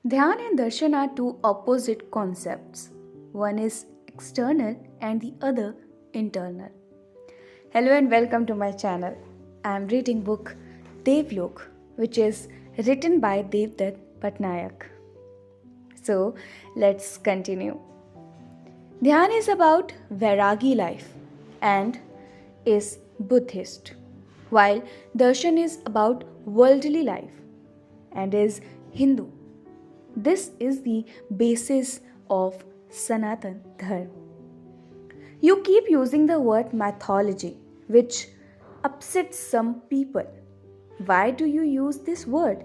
Dhyan and Darshan are two opposite concepts. One is external and the other internal. Hello and welcome to my channel. I am reading book Devlok, which is written by Devdutt Patnayak. So let's continue. Dhyan is about Vairagi life and is Buddhist, while Darshan is about worldly life and is Hindu. This is the basis of Sanatan Dharma. You keep using the word mythology, which upsets some people. Why do you use this word?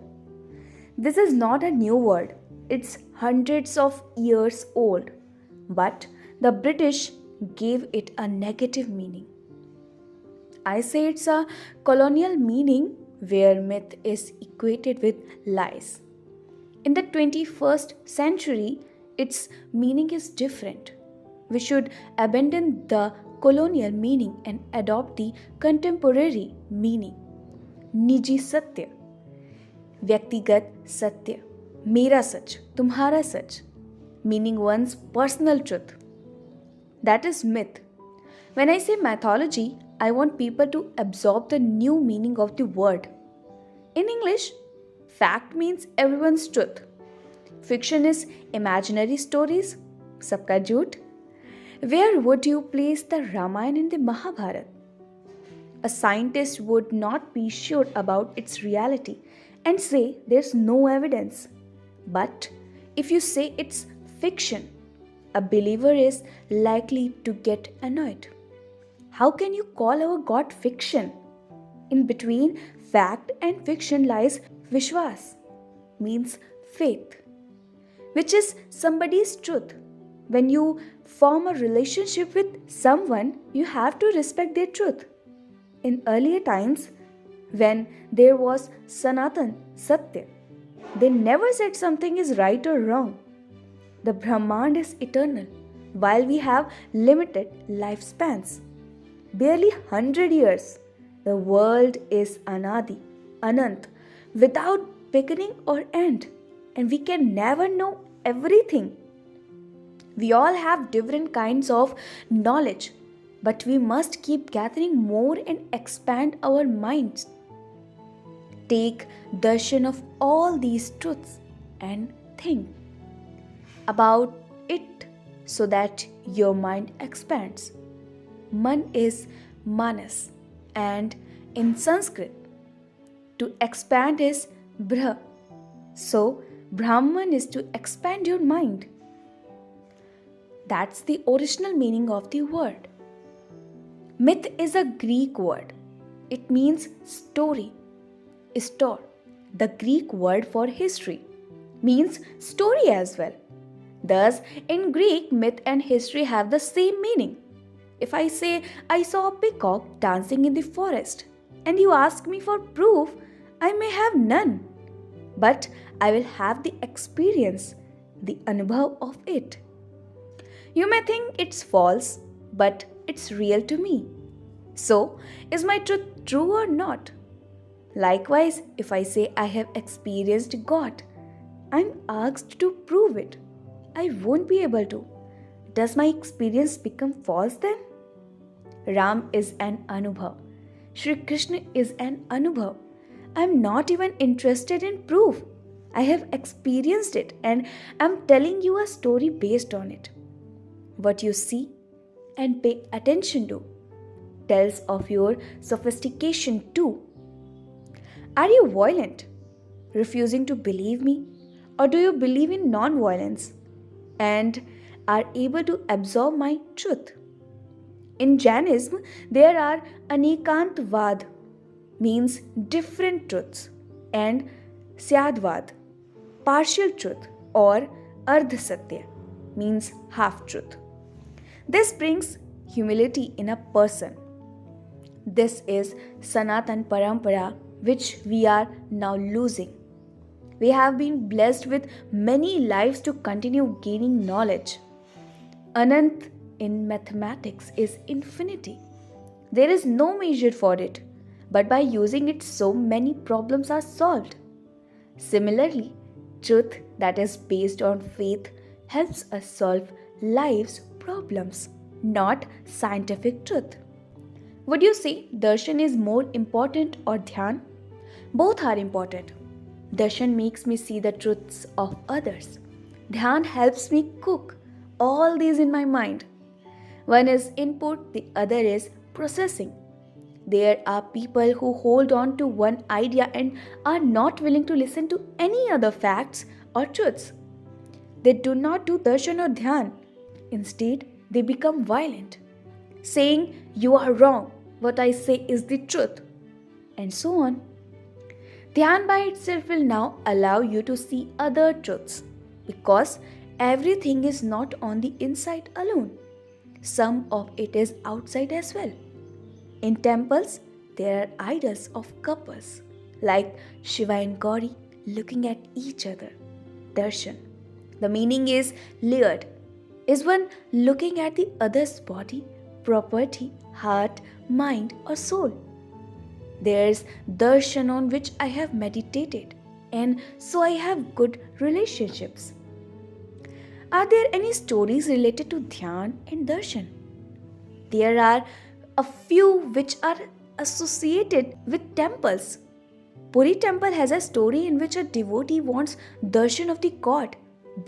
This is not a new word, it's hundreds of years old, but the British gave it a negative meaning. I say it's a colonial meaning where myth is equated with lies. In the 21st century, its meaning is different. We should abandon the colonial meaning and adopt the contemporary meaning. निजी सत्य, व्यक्तिगत सत्य, मेरा सच, तुम्हारा सच, meaning one's personal truth. That is myth. When I say mythology, I want people to absorb the new meaning of the word. In English, fact means everyone's truth. Fiction is imaginary stories, sabka jhoot. Where would you place the Ramayana and the Mahabharata? A scientist would not be sure about its reality and say there's no evidence. But if you say it's fiction, a believer is likely to get annoyed. How can you call our God fiction? In between fact and fiction lies Vishwas, means faith, which is somebody's truth. When you form a relationship with someone, you have to respect their truth. In earlier times, when there was Sanatan Satya, they never said something is right or wrong. The Brahmand is eternal, while we have limited lifespans. Barely 100 years. The world is Anadi, Anant, without beginning or end, and we can never know everything. We all have different kinds of knowledge, but we must keep gathering more and expand our minds. Take darshan of all these truths and think about it so that your mind expands. Man is manas, and in Sanskrit, to expand is brah. So, Brahman is to expand your mind. That's the original meaning of the word. Myth is a Greek word. It means story, istor. The Greek word for history means story as well. Thus, in Greek, myth and history have the same meaning. If I say I saw a peacock dancing in the forest and you ask me for proof, I may have none. But I will have the experience, the anubhav of it. You may think it's false, but it's real to me. So, is my truth true or not? Likewise, if I say I have experienced God, I'm asked to prove it. I won't be able to. Does my experience become false then? Ram is an anubhav. Shri Krishna is an anubhav. I'm not even interested in proof. I have experienced it and I'm telling you a story based on it. What you see and pay attention to tells of your sophistication too. Are you violent, refusing to believe me? Or do you believe in non-violence and are able to absorb my truth? In Jainism, there are Anekantvad, means different truths, and Syadvad, partial truth, or Ardha Satya, means half truth. This brings humility in a person. This is Sanatan Parampara, which we are now losing. We have been blessed with many lives to continue gaining knowledge. Anant in mathematics is infinity. There is no measure for it, but by using it, so many problems are solved. Similarly, Truth that is based on faith helps us solve life's problems, not scientific truth. Would you say darshan is more important or dhyan? Both are important. Darshan makes me see the truths of others. Dhyan helps me cook all these in my mind. One is input, the other is processing. There are people who hold on to one idea and are not willing to listen to any other facts or truths. They do not do darshan or dhyan. Instead, they become violent, saying, "You are wrong, what I say is the truth," and so on. Dhyan by itself will now allow you to see other truths because everything is not on the inside alone. Some of it is outside as well. In temples, there are idols of couples like Shiva and Gauri looking at each other. Darshan. The meaning is layered. Is one looking at the other's body, property, heart, mind, or soul? There's darshan on which I have meditated, and so I have good relationships. Are there any stories related to dhyan and darshan? There are a few which are associated with temples. Puri temple has a story in which a devotee wants darshan of the god,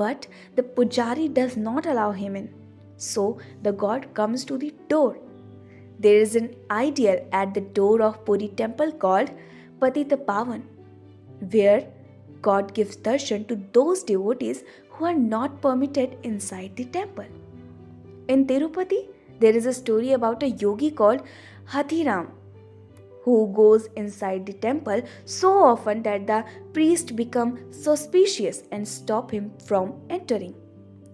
but the pujari does not allow him in. So the god comes to the door. There is an ideal at the door of Puri temple called Patita Pavan, where God gives darshan to those devotees who are not permitted inside the temple. In Tirupati, there is a story about a yogi called Hathiram who goes inside the temple so often that the priest become suspicious and stop him from entering.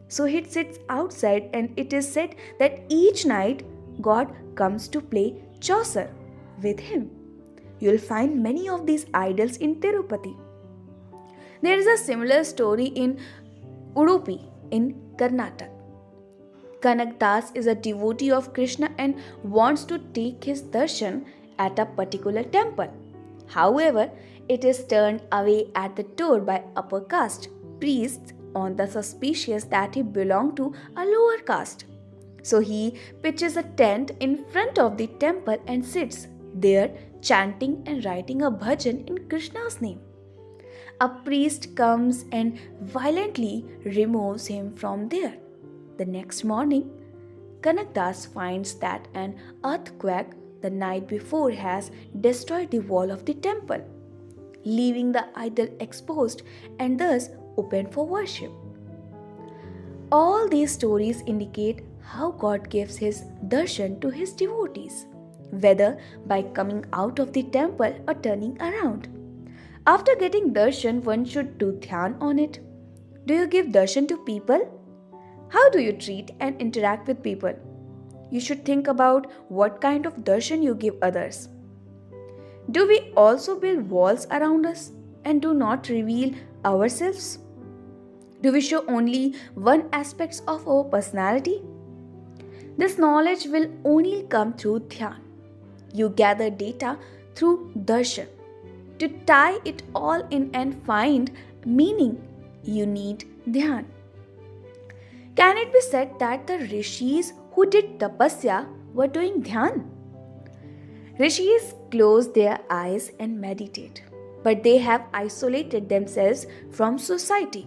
So he sits outside, and it is said that each night God comes to play chaucer with him. You'll find many of these idols in Tirupati. There is a similar story in Udupi in Karnataka. Kanak Das is a devotee of Krishna and wants to take his darshan at a particular temple. However, it is turned away at the door by upper caste priests on the suspicion that he belonged to a lower caste. So he pitches a tent in front of the temple and sits there chanting and writing a bhajan in Krishna's name. A priest comes and violently removes him from there. The next morning, Kanak Das finds that an earthquake the night before has destroyed the wall of the temple, leaving the idol exposed and thus open for worship. All these stories indicate how God gives his darshan to his devotees, whether by coming out of the temple or turning around. After getting darshan, one should do dhyan on it. Do you give darshan to people? How do you treat and interact with people? You should think about what kind of darshan you give others. Do we also build walls around us and do not reveal ourselves? Do we show only one aspect of our personality? This knowledge will only come through dhyan. You gather data through darshan. To tie it all in and find meaning, you need dhyan. Can it be said that the rishis who did tapasya were doing dhyan? Rishis close their eyes and meditate, but they have isolated themselves from society.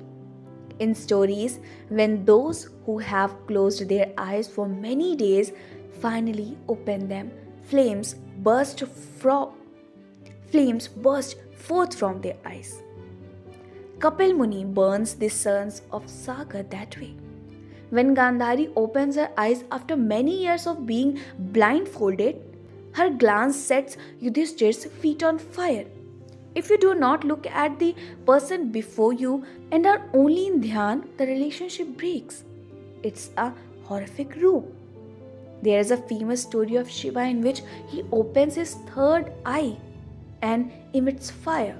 In stories, when those who have closed their eyes for many days finally open them, flames burst forth from their eyes. Kapil Muni burns the sons of Sagar that way. When Gandhari opens her eyes after many years of being blindfolded, her glance sets Yudhishthir's feet on fire. If you do not look at the person before you and are only in dhyan, the relationship breaks. It's a horrific roop. There is a famous story of Shiva in which he opens his third eye and emits fire.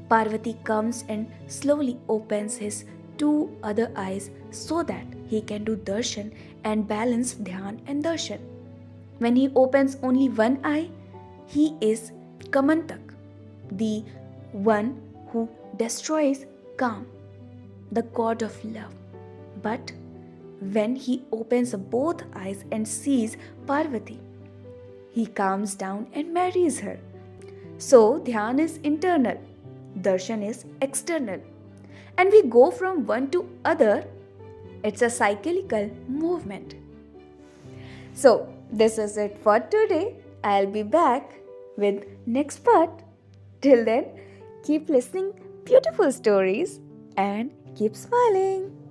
Parvati comes and slowly opens his two other eyes so that he can do darshan and balance dhyan and darshan. When he opens only one eye, he is Kamantak, the one who destroys calm. the god of love. But when he opens both eyes and sees Parvati, he calms down and marries her. So, Dhyan is internal, Darshan is external. And we go from one to other. It's a cyclical movement. So, this is it for today. I'll be back with next part. Till then, keep listening beautiful stories and keep smiling.